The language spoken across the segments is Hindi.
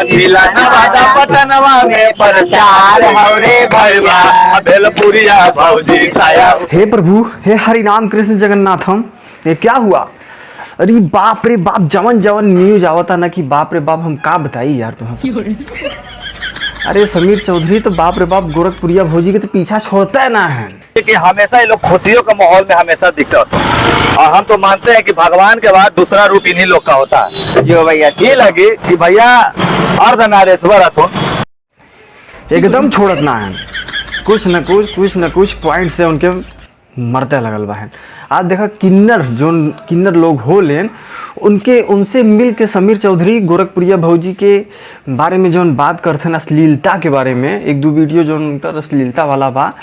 जिला नवादा पटनवा में प्रचार हौरे भैया भेलपुरिया भौजी साया। हे प्रभु, हे हरि नाम कृष्ण जगन्नाथम, ये क्या हुआ? अरे बाप रे बाप, जवन जवन न्यूज आवता ना कि बाप रे बाप, हम का बताई यार तुम्हें। अरे समीर चौधरी तो बाप रे बाप गोरखपुरिया भौजी के तो पीछा छोड़ता है ना है कि हमेशा ये लोग खुशियों के माहौल में हमेशा दिखते होते हैं और हम तो मानते हैं कि भगवान के बाद दूसरा रूप इन्हीं लोग का होता है। जो भैया ये लगे कि भैया अर्धनारेश्वर अथुन एकदम छोड़त ना है, कुछ न कुछ पॉइंट से उनके मरते लगल बा है। आज देखा किन्नर लोग हो लेन उनसे मिल के समीर चौधरी गोरखपुरिया भौजी के बारे में जौन बात करते हैं, अश्लीलता के बारे में एक दो वीडियो जो उनका अश्लीलता वाला बा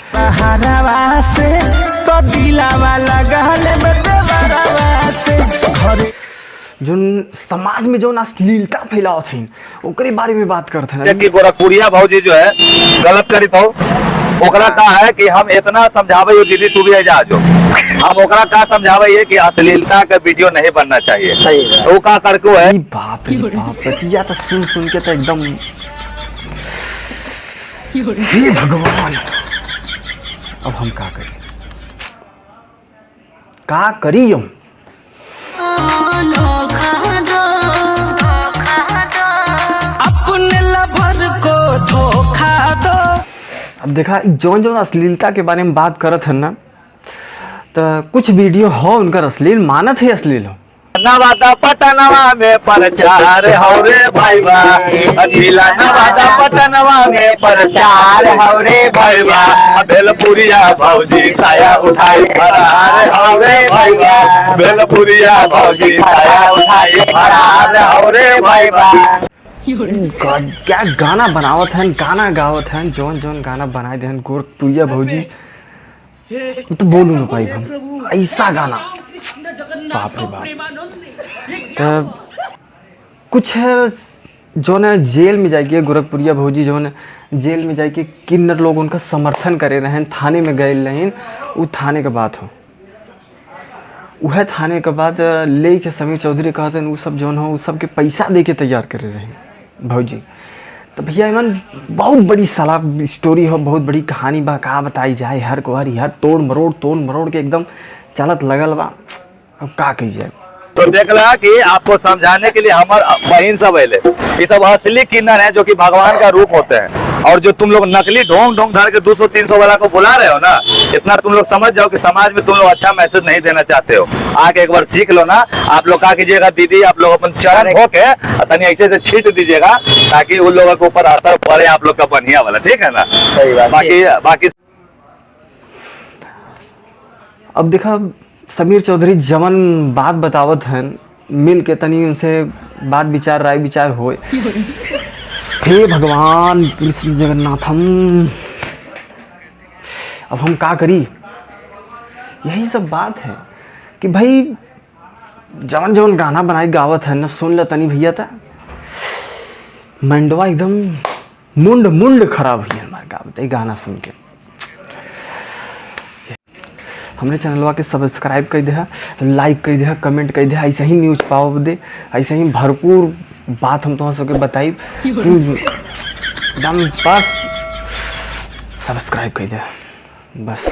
जो समाज में जो अश्लीलता फैलावत है ओकरे बारे में बात करते हैं कि गोरखपुरिया भौजी जो है गलत करित हो। ओकरा का है कि हम इतना समझावे हो दीदी तू भी जा जो, हम ओकरा का समझावे है कि अश्लीलता का वीडियो नहीं बनना चाहिए। सही है। वो का करके है बाप रे बाप, रतिया तो सुन के तो एकदम हे भगवान, अब हम का करी हम अपने लवर को धोखा दो। अब देखा जौन अश्लीलता के बारे में बात करत है ना, तो कुछ वीडियो हो उनका अश्लील मानत है, अश्लील हो। नवादा पटनवा में प्रचार हौरे भैया जिला नवादा पटनवा में प्रचार हौरे भैया भेलपुरिया भौजी साया उठाई फरार हौरे भैया भेलपुरिया भौजी साया उठाई फरार हौरे भैया। क्या गाना बनावत है, गाना गावत है, जौन गाना बनाए दे गोरखपुरिया भौजी, तो बोलू ना भाई हम ऐसा गाना बाप रे बाप। तो कुछ जो न जेल में जाके गोरखपुरिया भौजी जो न जेल में जाके किन्नर लोग उनका समर्थन करे रहे, थाने में गए रहे, वो थाने के बात हो, वह थाने के बाद ले के समीर चौधरी कहते हैं वो सब जो हो वो सब के पैसा दे के तैयार करे रहे भौजी। तो भैया इमन बहुत बड़ी साला स्टोरी हो, बहुत बड़ी कहानी बा, का बताई जाए, हर तोड़ मरोड़ के एकदम चलत लगल बा। अब का कही जाए, तो देख रहा कि आपको समझाने के लिए हमारे बहन सब अले, ये सब असली किन्नर हैं जो कि भगवान का रूप होते हैं। और जो तुम लोग नकली ढोंग धर के 200-300 वाला को बुला रहे हो ना, इतना तुम लोग समझ जाओ कि समाज में तुम लोग अच्छा मैसेज नहीं देना चाहते हो। आके एक बार सीख लो ना। आप लोग क्या कीजिएगा दीदी, आप लोग अपन चरण होके तनी ऐसे से छीट दीजिएगा ताकि उन लोगों के ऊपर असर पड़े आप लोग का बढ़िया वाला, ठीक है ना। बाकी अब देखा समीर चौधरी जवन बात बतावत हैं, मिल के तनी उनसे बात विचार राय विचार होए। हे भगवान कृष्ण जगन्नाथम, अब हम का करी। यही सब बात है कि भाई जवन गाना बनाए गावत है ना, सुन ल तनी भैया था मंडवा एकदम मुंड खराब हुई हमारे गावत है गाना सुन के। हमने चैनलवा के सब्सक्राइब कर दिया, लाइक कर दिया, कमेंट कर दिया, ऐसे ही न्यूज़ पाओ दे, ऐसे ही भरपूर बात हम तुम्हारे सबके बताई एकदम। बस सब्सक्राइब कर दिया बस।